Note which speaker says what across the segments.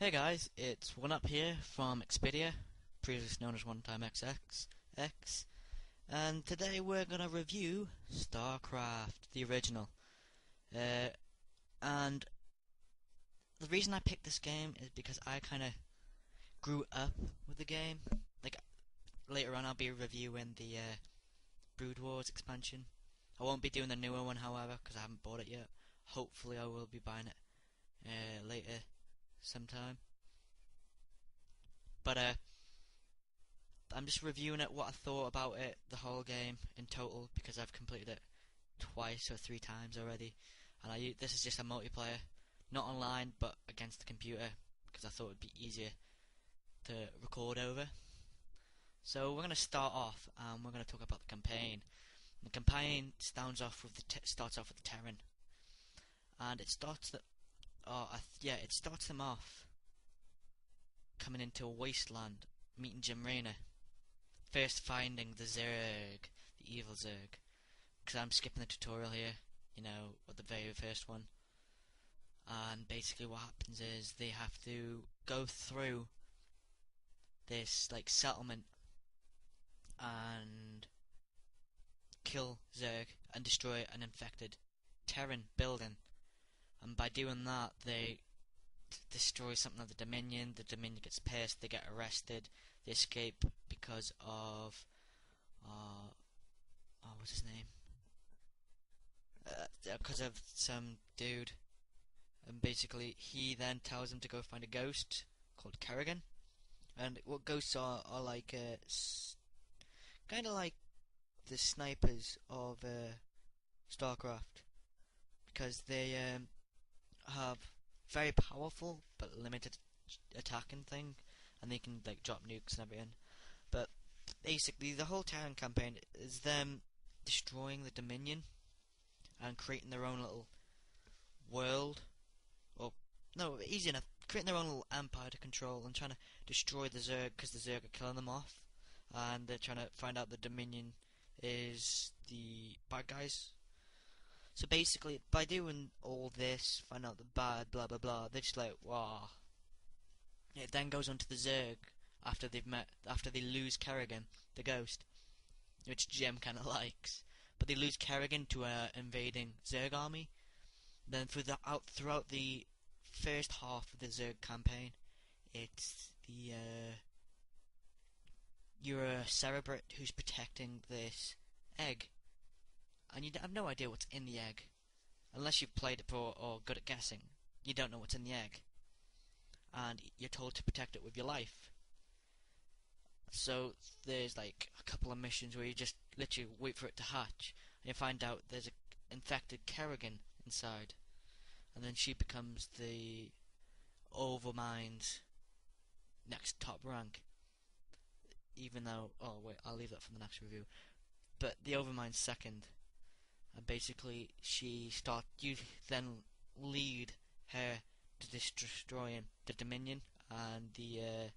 Speaker 1: Hey guys, it's One Up here from Expedia, previously known as One Time XX, and today we're gonna review Starcraft, the original. And the reason I picked this game is because I kind of grew up with the game. Like later on, I'll be reviewing the Brood Wars expansion. I won't be doing the newer one, however, because I haven't bought it yet. Hopefully, I will be buying it later sometime. But I'm just reviewing it, what I thought about it, the whole game in total, because I've completed it twice or three times already, and this is just a multiplayer, not online, but against the computer, because I thought it'd be easier to record over. So we're gonna start off, and we're gonna talk about the campaign. The campaign starts off with the Terran, and it starts it starts them off coming into a wasteland, meeting Jim Raynor. First finding the Zerg, the evil Zerg. Because I'm skipping the tutorial here, with the very first one. And basically what happens is they have to go through this settlement and kill Zerg and destroy an infected Terran building. And by doing that they destroy something of the Dominion gets pissed, they get arrested, they escape because of what's his name? Because of some dude, and basically he then tells them to go find a ghost called Kerrigan. And what ghosts are like kind of like the snipers of Starcraft, because they have very powerful but limited attacking thing, and they can drop nukes and everything. But basically the whole Terran campaign is them destroying the Dominion and creating their own little world, or no, easy enough, creating their own little empire to control and trying to destroy the Zerg, because the Zerg are killing them off, and they're trying to find out the Dominion is the bad guys. So basically, by doing all this, find out the bad, blah blah blah, they're just like, wow. It then goes on to the Zerg after they lose Kerrigan, the ghost, which Jim kind of likes. But they lose Kerrigan to an invading Zerg army. Then throughout the first half of the Zerg campaign, it's you're a Cerebrate who's protecting this egg, and you have no idea what's in the egg, unless you've played it before or good at guessing. You don't know what's in the egg, and you're told to protect it with your life. So there's a couple of missions where you just literally wait for it to hatch, and you find out there's an infected Kerrigan inside, and then she becomes the Overmind's next top rank. Even though, oh wait, I'll leave that for the next review. But the Overmind's second, and basically you then lead her to destroying the Dominion and the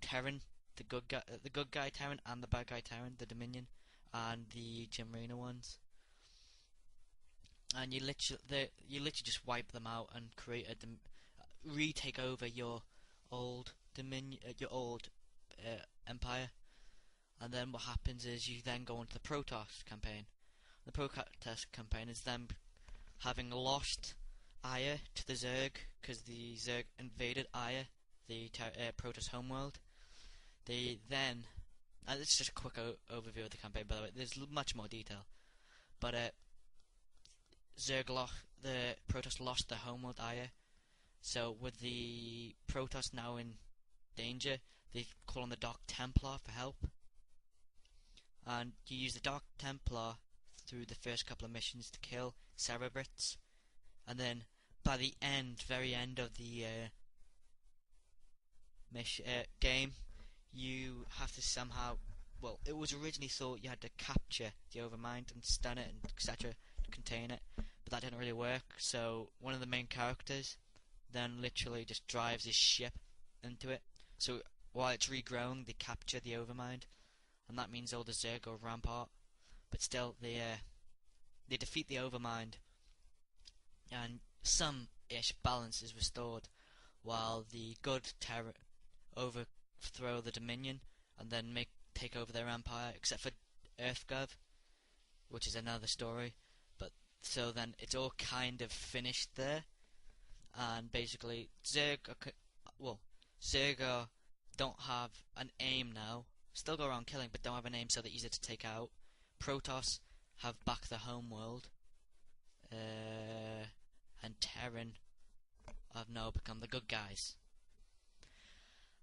Speaker 1: Terran, the good guy Terran and the bad guy Terran, the Dominion and the Jim Raynor ones. And you literally just wipe them out and create retake over your old Dominion, your old empire. And then what happens is you then go into the Protoss campaign. The Protoss campaign is them having lost Aya to the Zerg, because the Zerg invaded Aya, the Protoss homeworld. They then, and it's just a quick overview of the campaign, by the way, there's much more detail, but the Protoss lost their homeworld Aya, so with the Protoss now in danger, they call on the Dark Templar for help, and you use the Dark Templar through the first couple of missions to kill Cerebrates, and then by the very end of the game, you have to somehow, well, it was originally thought you had to capture the Overmind and stun it and etc. to contain it, but that didn't really work. So one of the main characters then literally just drives his ship into it. So while it's regrowing, they capture the Overmind, and that means all the Zerg go rampart. But still, they defeat the Overmind, and some ish balance is restored, while the good Terran overthrow the Dominion and then take over their empire, except for EarthGov, which is another story. But so then it's all kind of finished there, and basically Zerg don't have an aim now. Still go around killing, but don't have an aim, so they're easier to take out. Protoss have back the home world, and Terran have now become the good guys.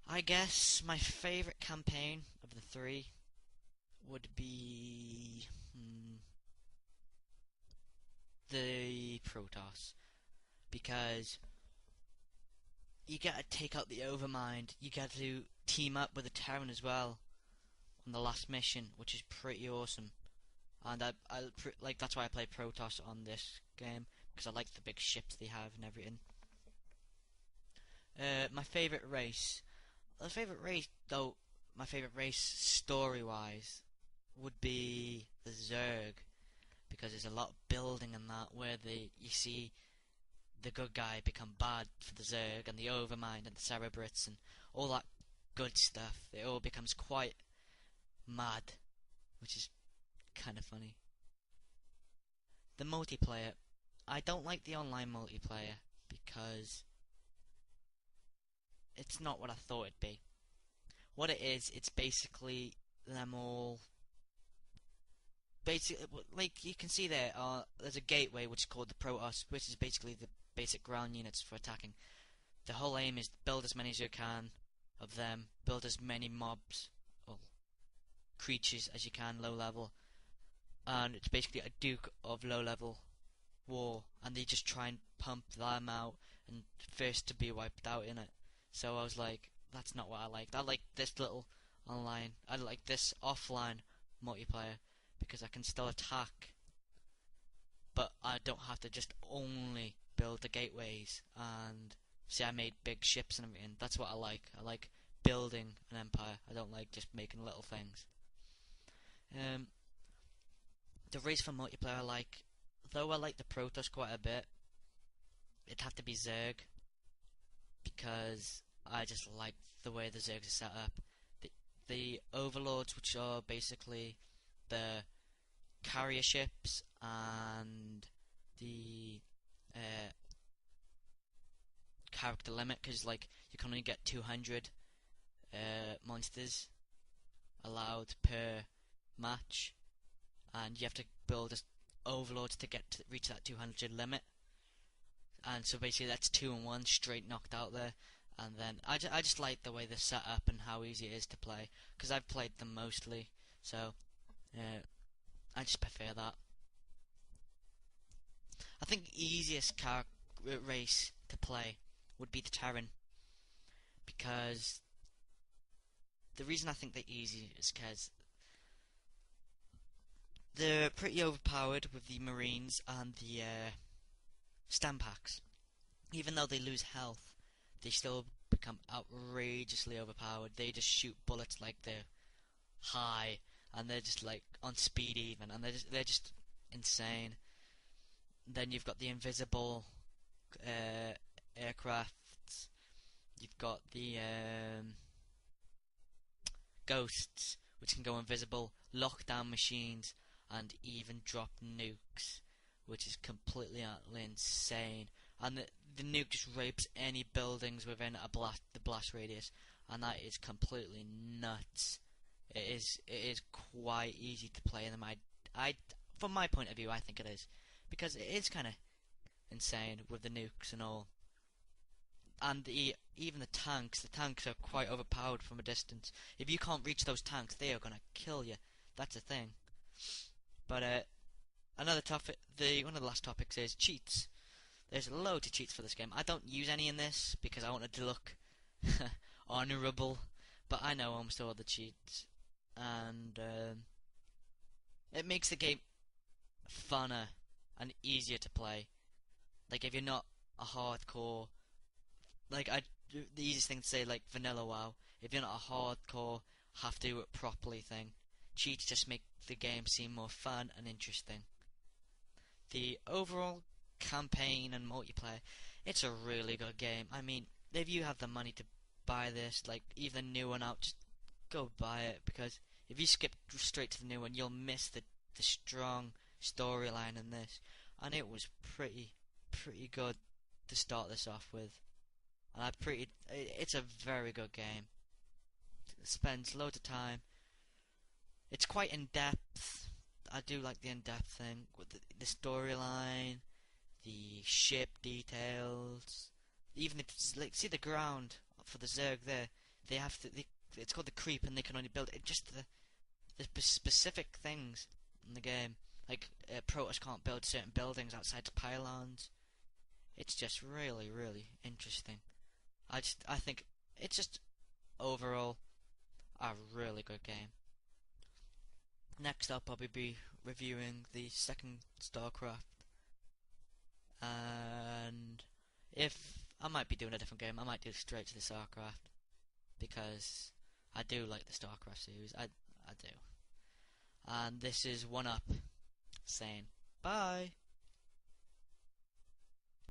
Speaker 1: I guess my favourite campaign of the three would be the Protoss, because you gotta take out the Overmind, you got to team up with the Terran as well on the last mission, which is pretty awesome. And like that's why I play Protoss on this game, because I like the big ships they have and everything. My favourite race, my favourite race story-wise would be the Zerg, because there's a lot of building in that where you see the good guy become bad for the Zerg, and the Overmind and the Cerebrits and all that good stuff. It all becomes quite mad, which is kind of funny. The multiplayer, I don't like the online multiplayer because it's not what I thought it'd be. What it is, it's basically them all. Basically, like you can see there, there's a gateway which is called the Protoss, which is basically the basic ground units for attacking. The whole aim is to build as many as you can of them, build as many mobs or creatures as you can, low level, and it's basically a Duke of low level war, and they just try and pump them out and first to be wiped out in it. So I was like, that's not what I liked. I like this little online, I like this offline multiplayer, because I can still attack, but I don't have to just only build the gateways and see I made big ships and everything. That's what I like. I like building an empire. I don't like just making little things. The race for multiplayer though I like the Protoss quite a bit, it'd have to be Zerg, because I just like the way the Zergs are set up. The Overlords, which are basically the carrier ships and the character limit, because like you can only get 200 monsters allowed per match, and you have to build overlords to reach that 200 limit. And so basically that's 2 and 1 straight knocked out there. And then I just like the way they're set up and how easy it is to play, because I've played them mostly, so I just prefer that. I think the easiest race to play would be the Terran, because the reason I think they're easy is because they're pretty overpowered with the Marines and the stam packs. Even though they lose health, they still become outrageously overpowered. They just shoot bullets like they're high, and they're just like on speed even, and they're just insane. Then you've got the invisible aircrafts. You've got the ghosts, which can go invisible, lock down machines, and even drop nukes, which is completely utterly insane. And the nuke just rapes any buildings within the blast radius, and that is completely nuts. It is quite easy to play them. From my point of view, I think it is, because it is kind of insane with the nukes and all. And even the tanks are quite overpowered from a distance. If you can't reach those tanks, they are gonna kill you. That's a thing. But another topic, one of the last topics is cheats. There's loads of cheats for this game. I don't use any in this because I wanted to look honourable, but I know almost all the cheats, and it makes the game funner and easier to play. Like if you're not a hardcore, the easiest thing to say, like vanilla WoW, if you're not a hardcore have to do it properly thing, cheats just make the game seem more fun and interesting. The overall campaign and multiplayer, it's a really good game. I mean, if you have the money to buy this, like even the new one out, just go buy it, because if you skip straight to the new one, you'll miss the strong storyline in this, and it was pretty good to start this off with. And it's a very good game. It spends loads of time. It's quite in depth. I do like the in depth thing with the storyline, the ship details, even if it's like, see the ground for the Zerg there. They have to. It's called the creep, and they can only build it. Just the specific things in the game, like Protoss can't build certain buildings outside the pylons. It's just really interesting. I think it's just overall a really good game. Next up, I'll be reviewing the second Starcraft, and if I might be doing a different game, I might do straight to the Starcraft, because I do like the Starcraft series. I do. And this is One Up saying bye.